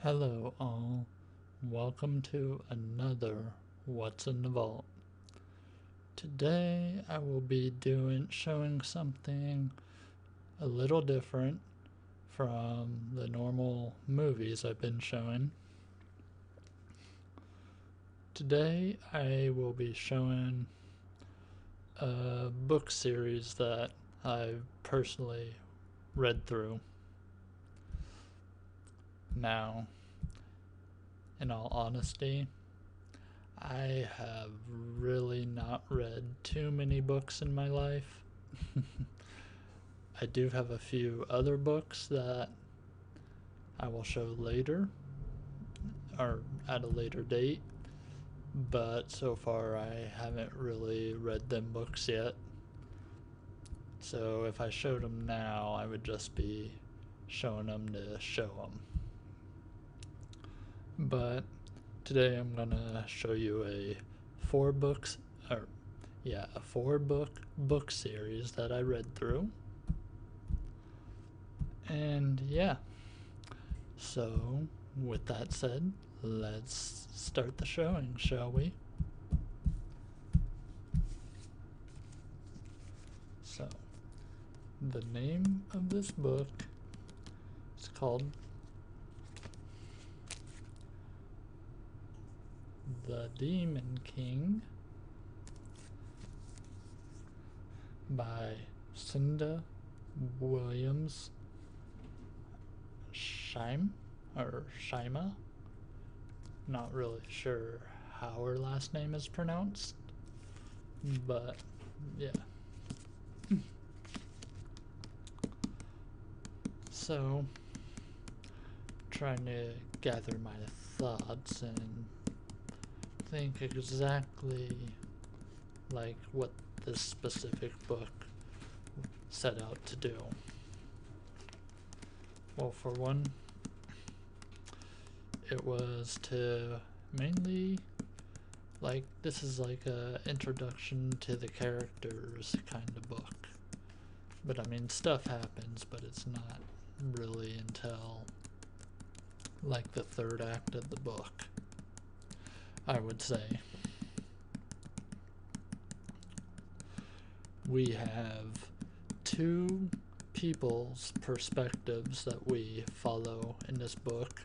Hello all, welcome to another What's in the Vault. Today I will be showing something a little different from the normal movies I've been showing. Today I will be showing a book series that I've personally read through. Now, in all honesty, I have really not read too many books in my life. I do have a few other books that I will show later or at a later date, but so far I haven't really read them books yet. So if I showed them now, I would just be showing them to show them. But today I'm gonna show you a four book book series that I read through. And yeah, so with that said, let's start the showing, shall we? So, the name of this book is called The Demon King by Cinda Williams Shima. Not really sure how her last name is pronounced, but yeah. So, trying to gather my thoughts and think exactly like what this specific book set out to do. Well, for one, it was to mainly, this is like a introduction to the characters kind of book. But I mean, stuff happens, but it's not really until like the third act of the book, I would say. We have two people's perspectives that we follow in this book,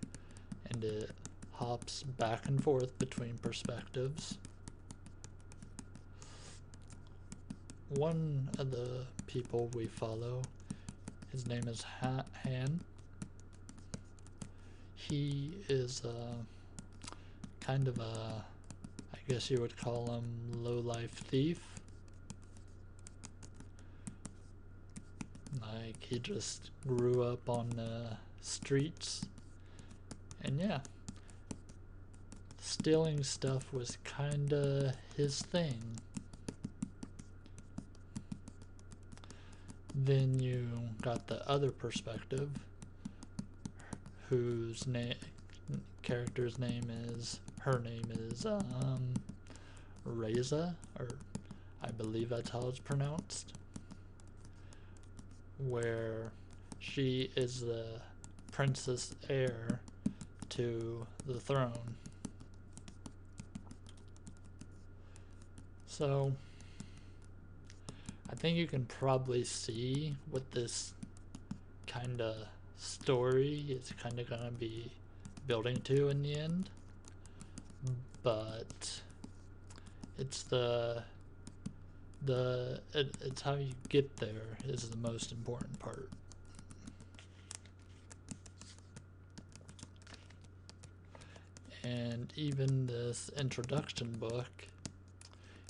and it hops back and forth between perspectives. One of the people we follow, his name is Han. He is kind of a, I guess you would call him, low-life thief. Like, he just grew up on the streets, and yeah, stealing stuff was kinda his thing. Then you got the other perspective, whose character's name is, her name is Reza, or I believe that's how it's pronounced, where she is the princess heir to the throne. So I think you can probably see what this kind of story is kind of gonna be building to in the end, but it's it's how you get there is the most important part. And even this introduction book,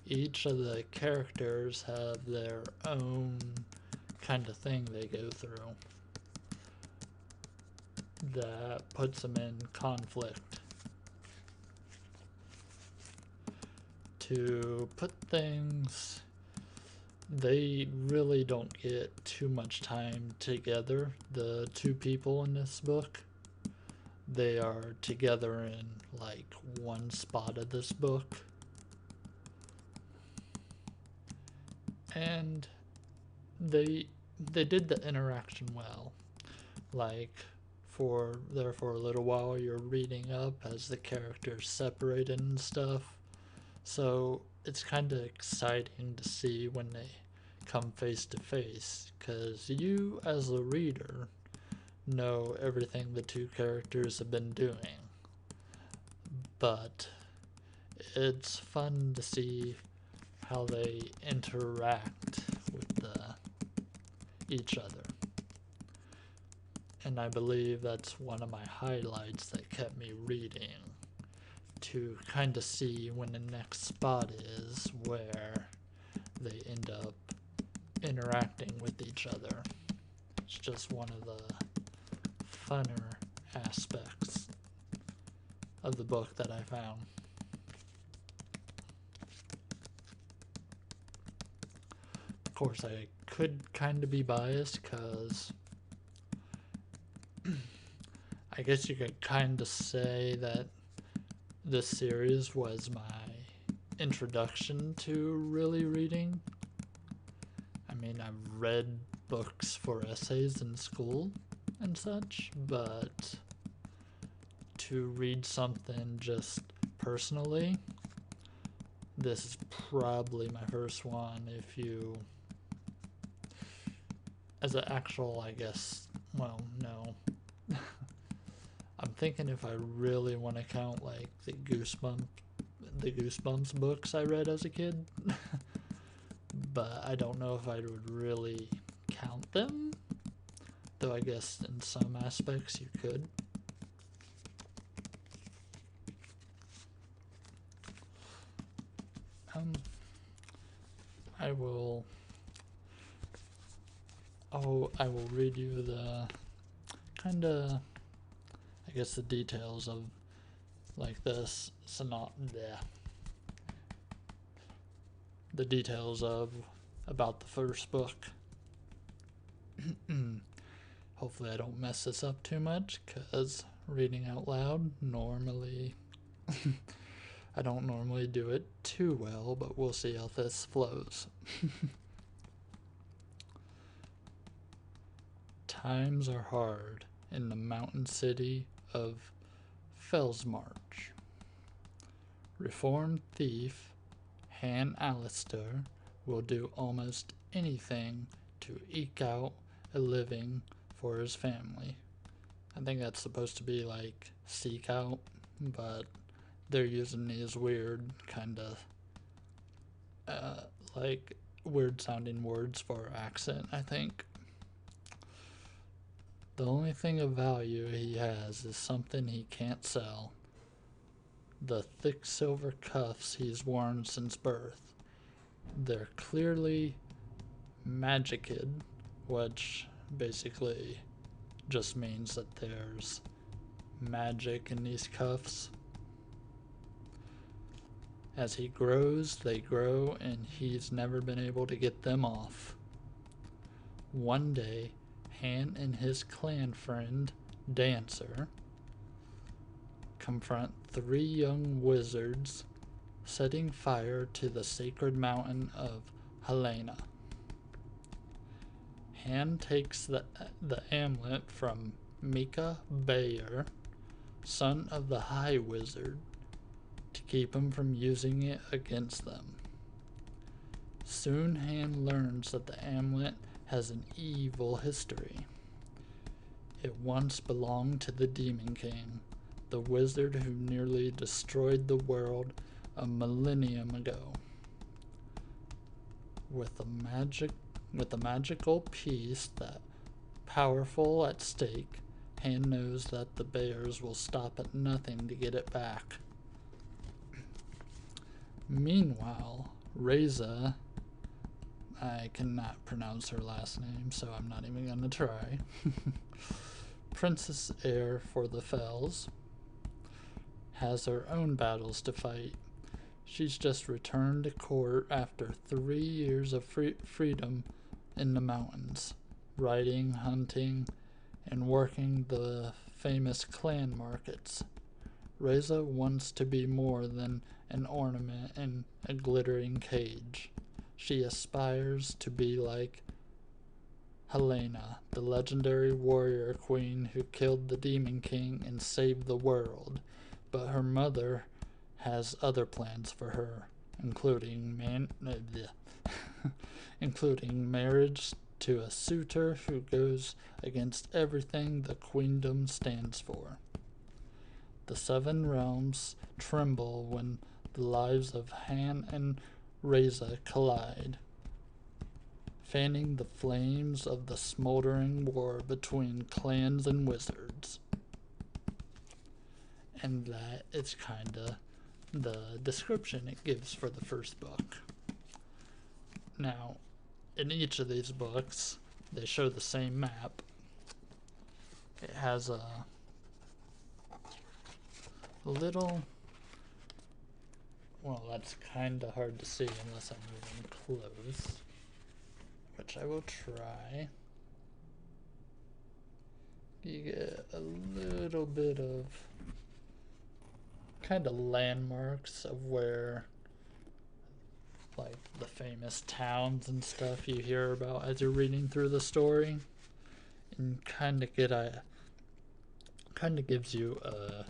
each of the characters have their own kind of thing they go through that puts them in conflict. To put things, they really don't get too much time together, the two people in this book. They are together in like one spot of this book. And they did the interaction well. Like, for a little while. You're reading up as the characters separated and stuff. So it's kind of exciting to see when they come face to face, because you as a reader know everything the two characters have been doing. But it's fun to see how they interact with each other. And I believe that's one of my highlights that kept me reading, to kind of see when the next spot is where they end up interacting with each other. It's just one of the funner aspects of the book that I found. Of course, I could kind of be biased because I guess you could kind of say that this series was my introduction to really reading. I mean, I've read books for essays in school and such, but to read something just personally, this is probably my first one. If you, as an actual, I guess, well, no. I'm thinking if I really want to count like the Goosebumps books I read as a kid, but I don't know if I would really count them, though I guess in some aspects you could. I will read you the kind of, I guess, the details of like this the details of about the first book. Hopefully I don't mess this up too much, because reading out loud normally I don't normally do it too well, but we'll see how this flows. Times are hard in the mountain city of Fellsmarch. Reformed thief Han Alistair will do almost anything to eke out a living for his family. I think that's supposed to be like seek out, but they're using these weird kind of like weird sounding words for accent, I think. The only thing of value he has is something he can't sell. The thick silver cuffs he's worn since birth. They're clearly magiced, which basically just means that there's magic in these cuffs. As he grows, they grow, and he's never been able to get them off. One day, Han and his clan friend, Dancer, confront 3 young wizards setting fire to the sacred mountain of Helena. Han takes the amulet from Mika Bayer, son of the High Wizard, to keep him from using it against them. Soon Han learns that the amulet has an evil history. It once belonged to the Demon King, the wizard who nearly destroyed the world a millennium ago. With a magical piece that powerful at stake, Han knows that the Bears will stop at nothing to get it back. Meanwhile, Reza, I cannot pronounce her last name, so I'm not even going to try. Princess Heir for the Fells, has her own battles to fight. She's just returned to court after 3 years of freedom in the mountains, riding, hunting, and working the famous clan markets. Reza wants to be more than an ornament in a glittering cage. She aspires to be like Helena, the legendary warrior queen who killed the Demon King and saved the world, but her mother has other plans for her, including marriage to a suitor who goes against everything the queendom stands for. The seven realms tremble when the lives of Han and Reza collide, fanning the flames of the smoldering war between clans and wizards. And that is kinda the description it gives for the first book. Now, in each of these books, they show the same map. It has a little, well, that's kinda hard to see unless I'm moving close, which I will try. You get a little bit of kind of landmarks of where, like, the famous towns and stuff you hear about as you're reading through the story, and kind of gives you a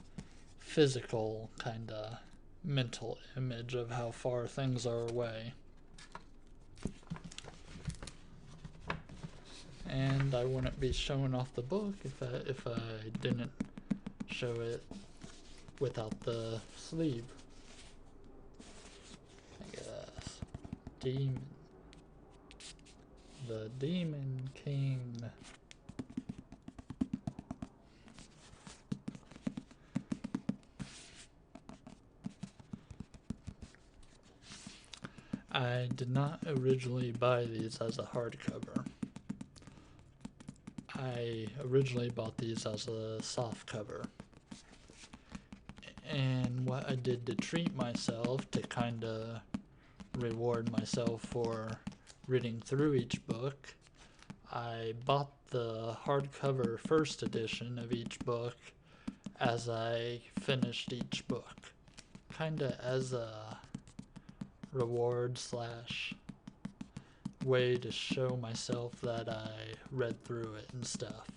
physical kind of mental image of how far things are away. And I wouldn't be showing off the book if I didn't show it without the sleeve. I guess. Demon. The Demon King. I did not originally buy these as a hardcover. I originally bought these as a soft cover. And what I did to treat myself, to kind of reward myself for reading through each book, I bought the hardcover first edition of each book as I finished each book. Kind of as a reward slash way to show myself that I read through it and stuff.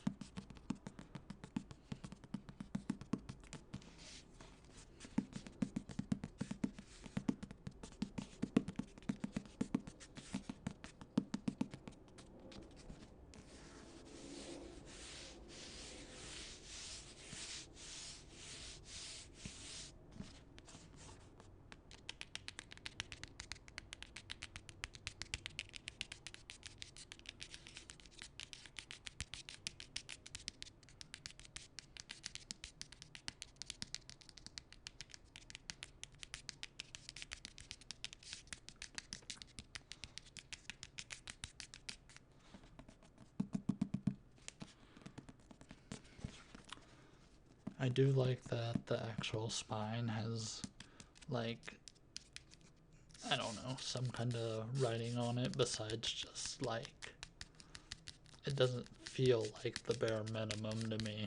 I do like that the actual spine has, like, I don't know, some kind of writing on it besides just, like, it doesn't feel like the bare minimum to me.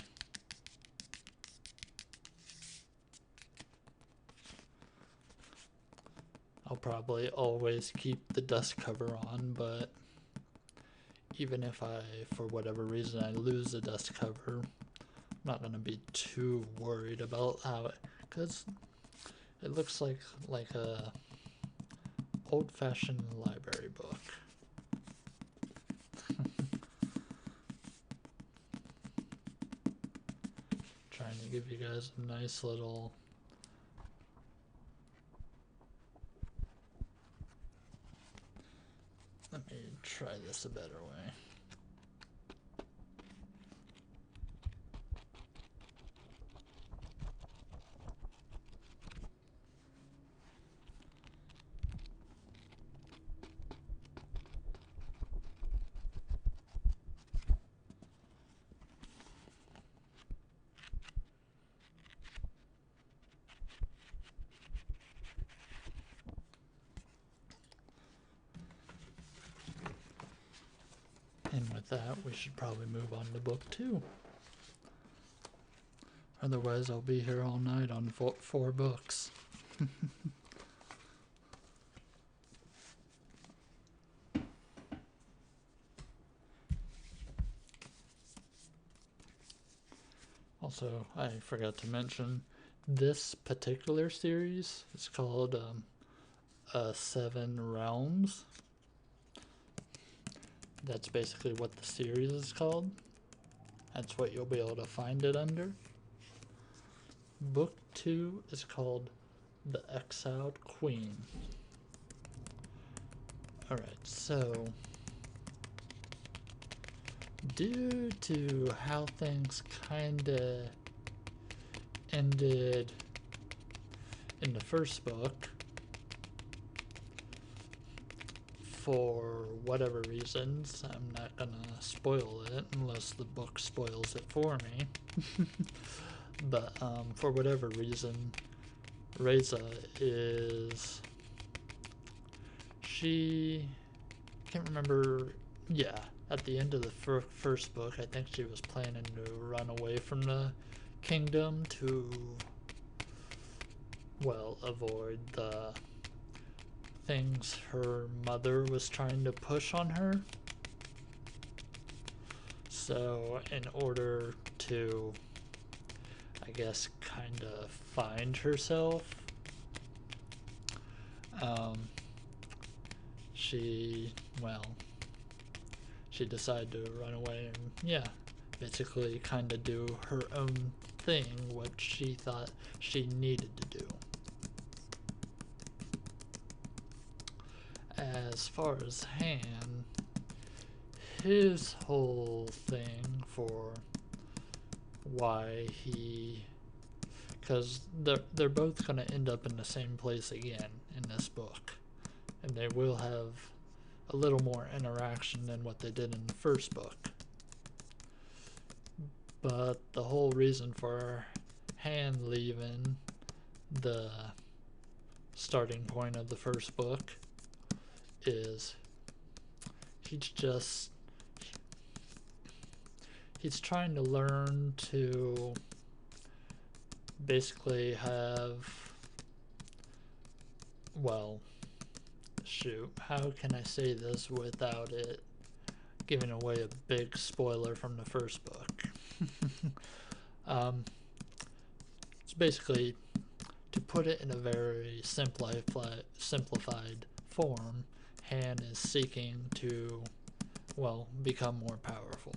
I'll probably always keep the dust cover on, but even if I, for whatever reason, I lose the dust cover, I'm not gonna be too worried about how it, because it looks like a old-fashioned library book. Trying to give you guys a nice little let me try this a better way. And with that, we should probably move on to book 2. Otherwise, I'll be here all night on 4 books. Also, I forgot to mention this particular series is called Seven Realms. That's basically what the series is called. That's what you'll be able to find it under. Book 2 is called The Exiled Queen. Alright, so due to how things kinda ended in the first book, for whatever reasons, I'm not gonna spoil it unless the book spoils it for me. But for whatever reason, Reza is, she can't remember. Yeah, at the end of the first book, I think she was planning to run away from the kingdom to, well, avoid the things her mother was trying to push on her. So in order to, I guess, kind of find herself, she, well, she decided to run away and, yeah, basically kind of do her own thing, what she thought she needed to do. As far as Han, his whole thing for why he, because they're both going to end up in the same place again in this book, and they will have a little more interaction than what they did in the first book. But the whole reason for Han leaving the starting point of the first book is he's trying to learn to basically have, well, shoot, how can I say this without it giving away a big spoiler from the first book? It's basically, to put it in a very simplified form, Han is seeking to, well, become more powerful.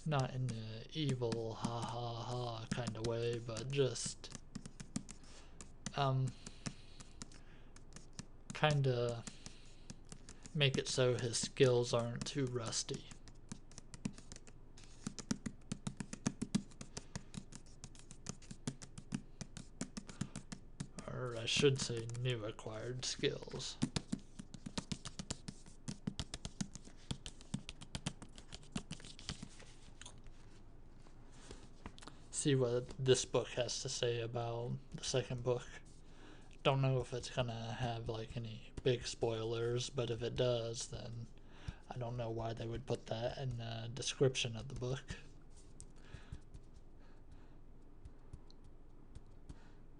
Not in the evil ha ha ha kind of way, but just kind of make it so his skills aren't too rusty. Or I should say new acquired skills. See what this book has to say about the second book. Don't know if it's gonna have like any big spoilers, but if it does, then I don't know why they would put that in the description of the book.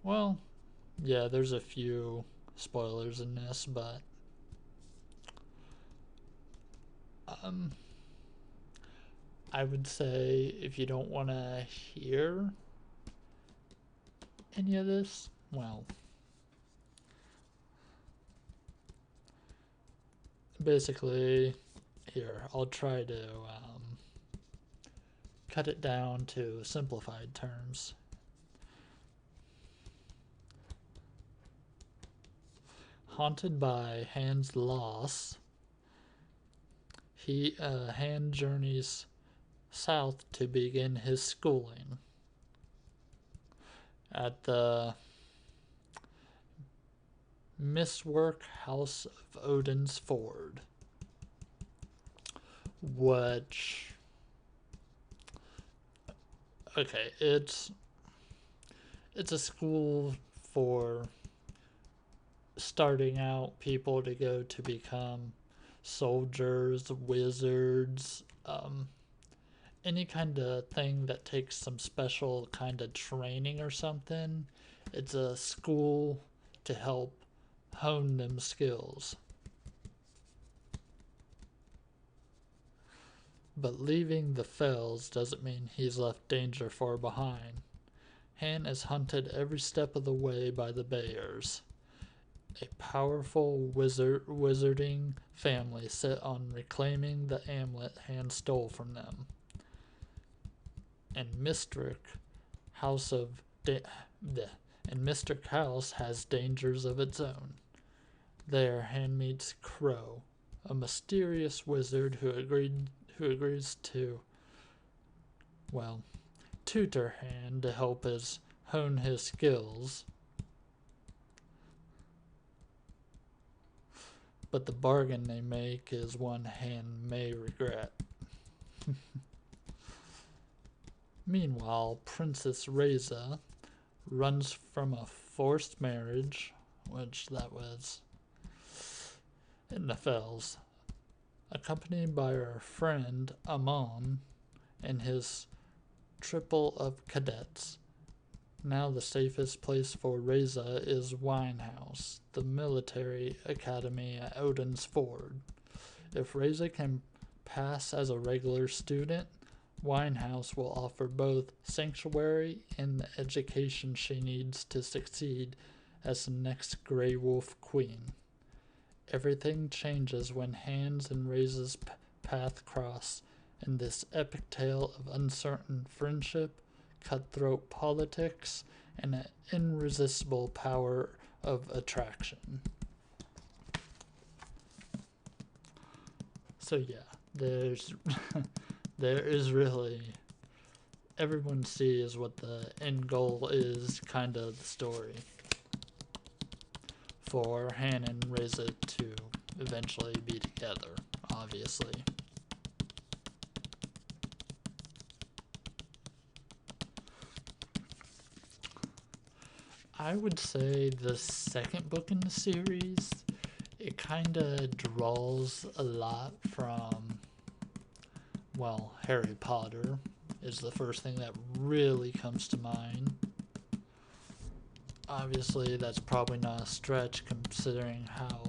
Well, yeah, there's a few spoilers in this, but I would say if you don't want to hear any of this, well, basically, here, I'll try to cut it down to simplified terms. Haunted by Han's loss, Han journeys south to begin his schooling at the Mistwork House of Odin's Ford, which, okay, it's a school for starting out people to go to become soldiers, wizards, any kind of thing that takes some special kind of training or something. It's a school to help hone them skills. But leaving the fells doesn't mean he's left danger far behind. Han is hunted every step of the way by the Bayers, a powerful wizarding family set on reclaiming the amulet Han stole from them. And Mistrick House of Mistrick House has dangers of its own. There Han meets Crow, a mysterious wizard who agrees to, well, tutor Han to help hone his skills. But the bargain they make is one Han may regret. Meanwhile, Princess Reza runs from a forced marriage, which that was in the Fells, accompanied by her friend Amon and his triple of cadets. Now the safest place for Reza is Winehouse, the military academy at Odin's Ford. If Reza can pass as a regular student, Winehouse will offer both sanctuary and the education she needs to succeed as the next Grey Wolf Queen. Everything changes when Hans and Reza's path cross in this epic tale of uncertain friendship, cutthroat politics, and an irresistible power of attraction. So yeah, there is really, everyone sees what the end goal is, kind of the story, for Han and Reza to eventually be together, obviously. I would say the second book in the series, it kind of draws a lot from, well, Harry Potter is the first thing that really comes to mind. Obviously, that's probably not a stretch considering how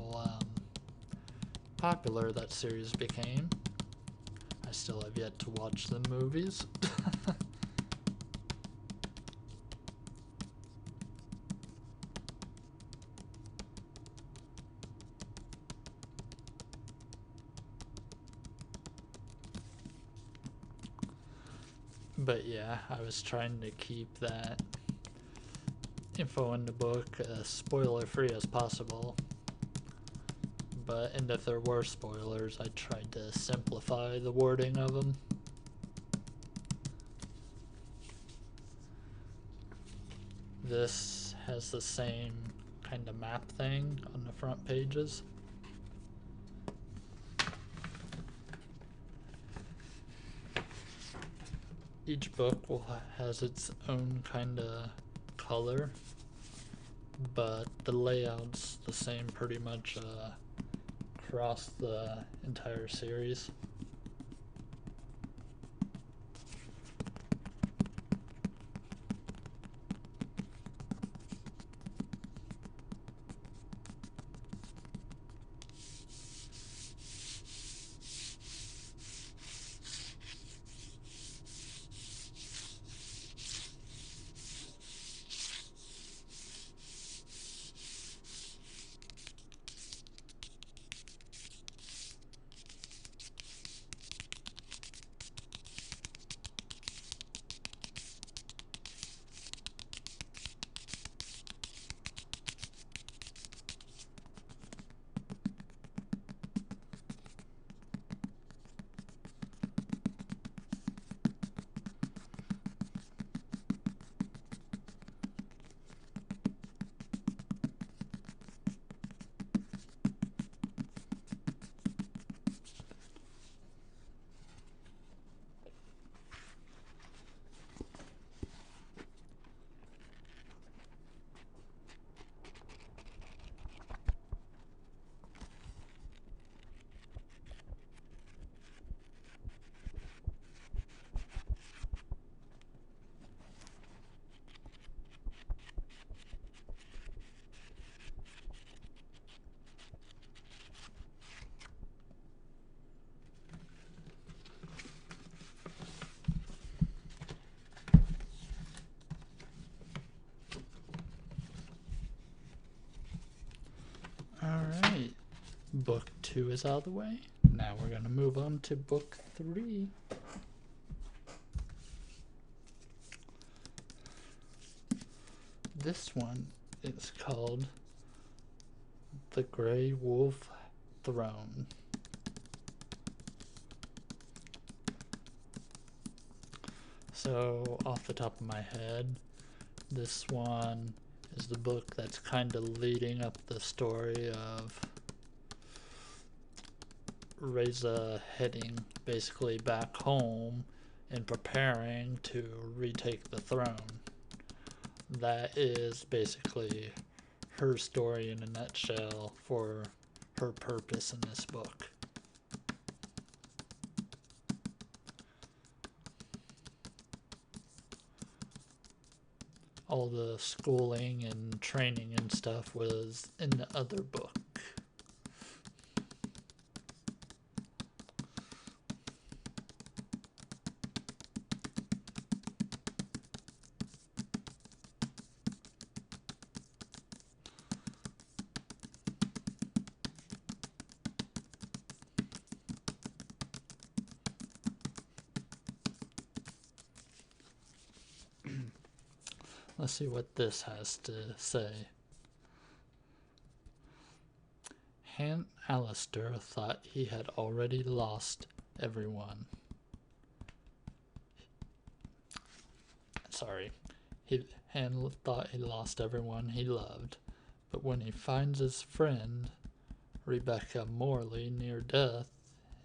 popular that series became. I still have yet to watch the movies. But yeah, I was trying to keep that info in the book as spoiler free as possible. And if there were spoilers, I tried to simplify the wording of them. This has the same kind of map thing on the front pages. Each book has its own kind of color, but the layout's the same pretty much across the entire series. 2 is out of the way. Now we're going to move on to book 3. This one is called The Grey Wolf Throne. So, off the top of my head, this one is the book that's kind of leading up the story of Reza heading basically back home and preparing to retake the throne. That is basically her story in a nutshell for her purpose in this book. All the schooling and training and stuff was in the other book. Let's see what this has to say. Han Alistair thought he had already lost everyone. Han thought he lost everyone he loved, but when he finds his friend, Rebecca Morley, near death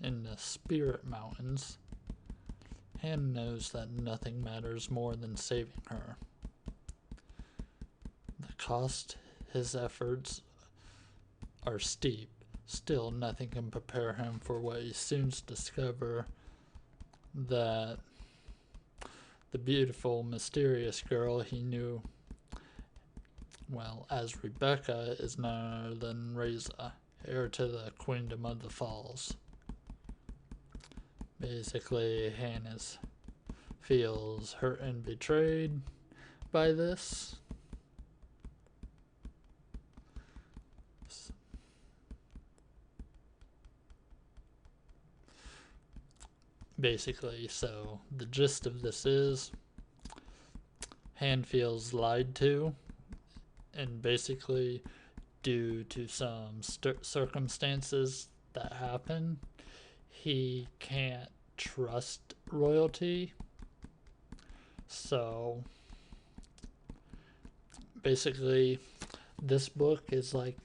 in the Spirit Mountains, Han knows that nothing matters more than saving her. The cost his efforts are steep, still nothing can prepare him for what he soon discover, that the beautiful, mysterious girl he knew well as Rebecca is none other than Reza, heir to the Queendom of the Falls. Basically, Hannah feels hurt and betrayed by this. Basically, so the gist of this is Han feels lied to, and basically due to some circumstances that happen, he can't trust royalty. So basically this book is like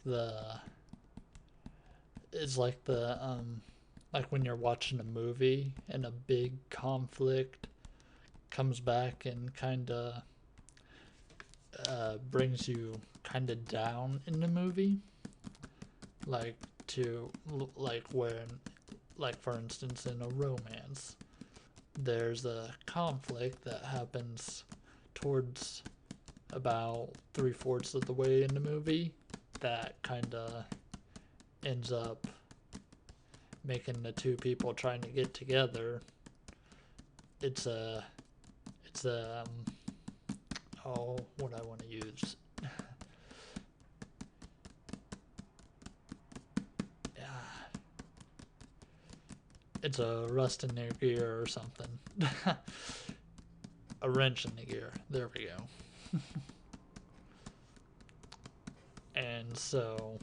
like when you're watching a movie and a big conflict comes back and kind of brings you kind of down in the movie, like for instance in a romance there's a conflict that happens towards about 3/4 of the way in the movie that kind of ends up making the two people trying to get together. It's what I want to use. It's a rust in their gear or something. A wrench in the gear. There we go. And so,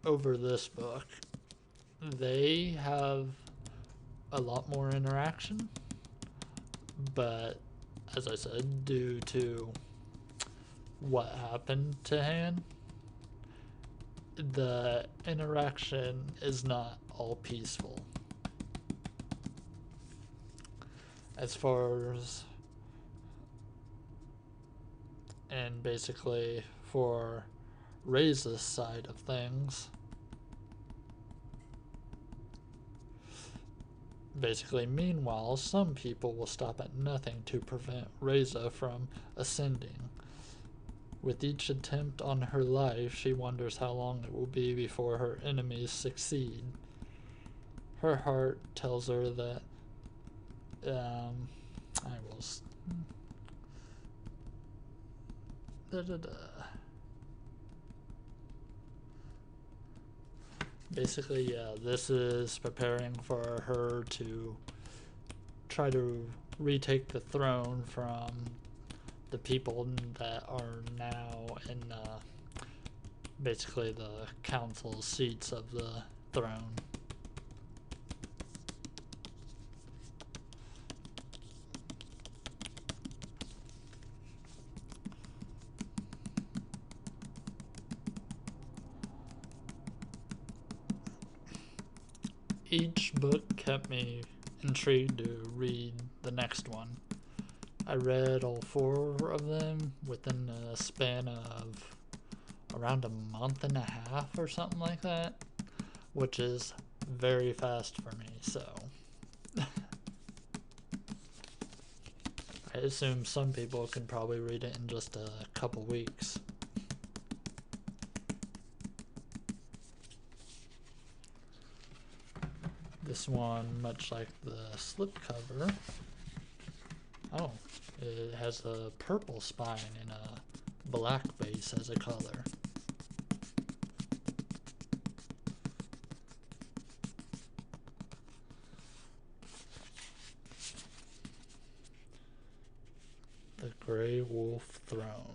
over this book, they have a lot more interaction, but as I said, due to what happened to Han, the interaction is not all peaceful. As far as, and basically for Reza's side of things, basically meanwhile some people will stop at nothing to prevent Reza from ascending. With each attempt on her life, she wonders how long it will be before her enemies succeed. Her heart tells her that Basically, yeah, this is preparing for her to try to retake the throne from the people that are now in basically the council seats of the throne. Each book kept me intrigued to read the next one. I read all 4 of them within a span of around a month and a half or something like that, which is very fast for me, so I assume some people can probably read it in just a couple weeks. This one, much like the slipcover, oh, it has a purple spine and a black base as a color. The Grey Wolf Throne.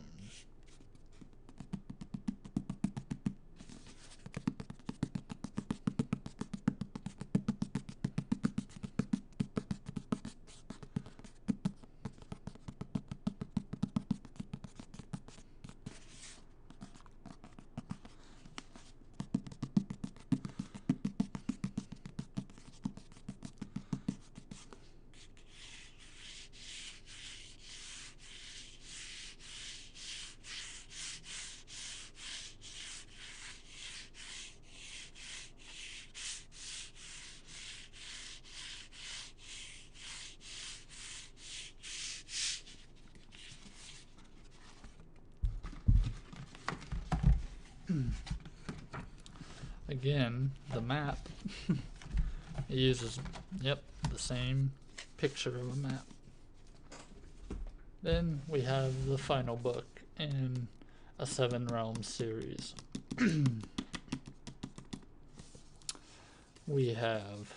Again, the map. It uses, yep, the same picture of a map. Then we have the final book in a 7 Realms series. We have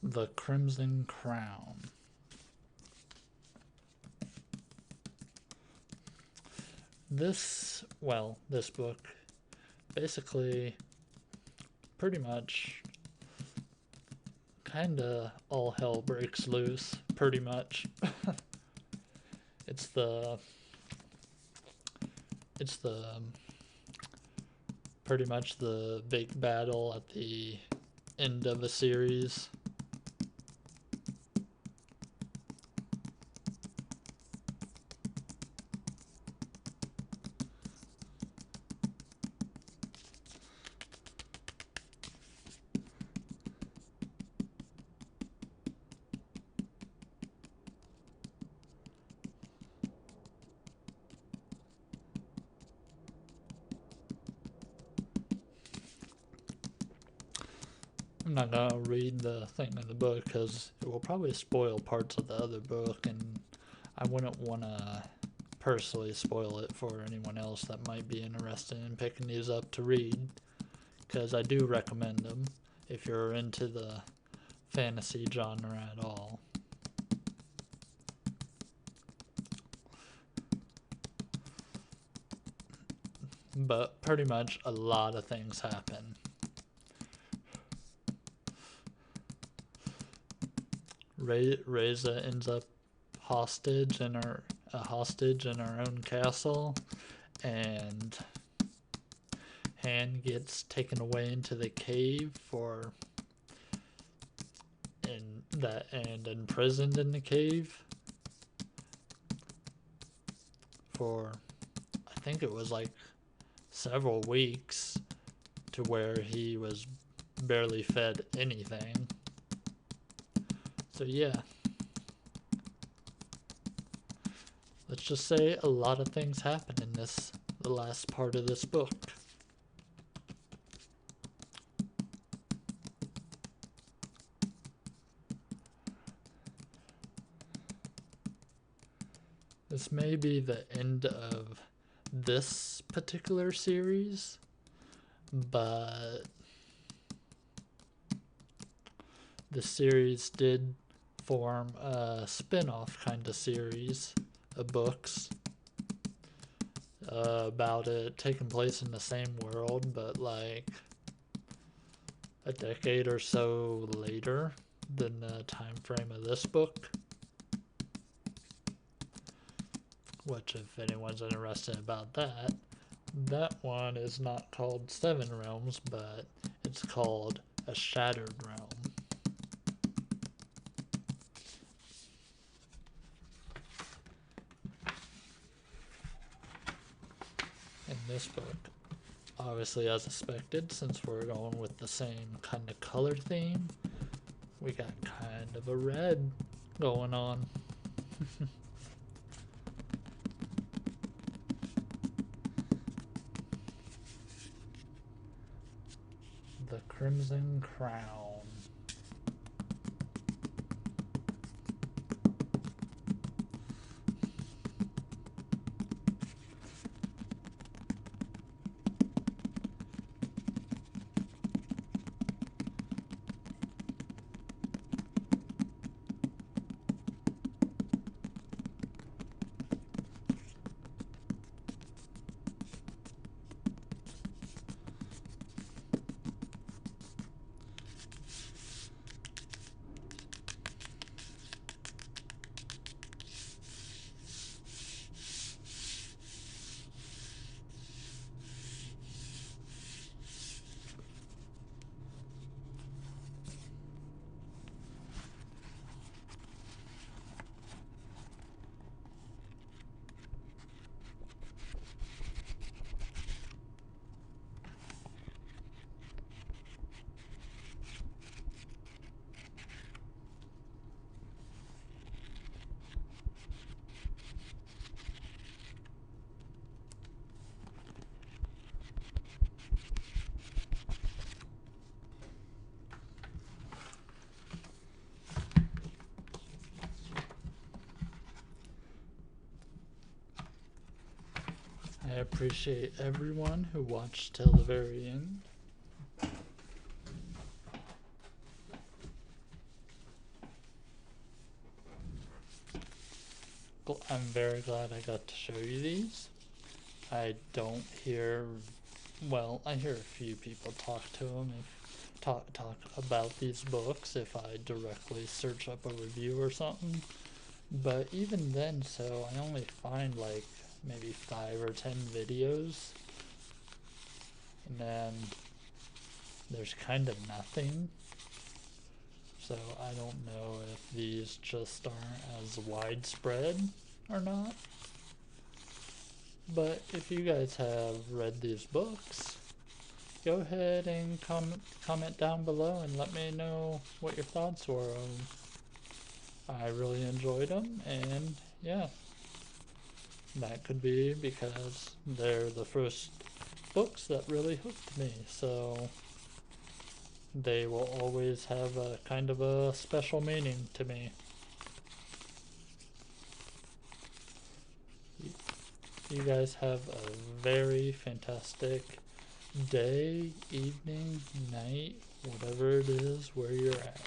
The Crimson Crown. This book basically pretty much kinda all hell breaks loose, pretty much. It's the pretty much the big battle at the end of a series. I'm not gonna read the thing in the book because it will probably spoil parts of the other book, and I wouldn't want to personally spoil it for anyone else that might be interested in picking these up to read, because I do recommend them if you're into the fantasy genre at all. But pretty much a lot of things happen. Reza ends up hostage in her own castle, and Han gets taken away into the cave and imprisoned in the cave for, I think it was like several weeks, to where he was barely fed anything. So yeah, let's just say a lot of things happen in the last part of this book. This may be the end of this particular series, but the series did form a spin-off kind of series of books about it taking place in the same world, but like a decade or so later than the time frame of this book. Which, if anyone's interested about that, that one is not called Seven Realms, but it's called A Shattered Realm. In this book, obviously as expected, since we're going with the same kind of color theme, we got kind of a red going on. The Crimson Crown. I appreciate everyone who watched till the very end. I'm very glad I got to show you these. I don't hear, well, I hear a few people talk to them, talk about these books if I directly search up a review or something. But even then, so I only find like maybe 5 or 10 videos, and then there's kind of nothing. So I don't know if these just aren't as widespread or not. But if you guys have read these books, go ahead and comment down below and let me know what your thoughts were. I really enjoyed them, and yeah, that could be because they're the first books that really hooked me, so they will always have a kind of a special meaning to me. You guys have a very fantastic day, evening, night, whatever it is where you're at.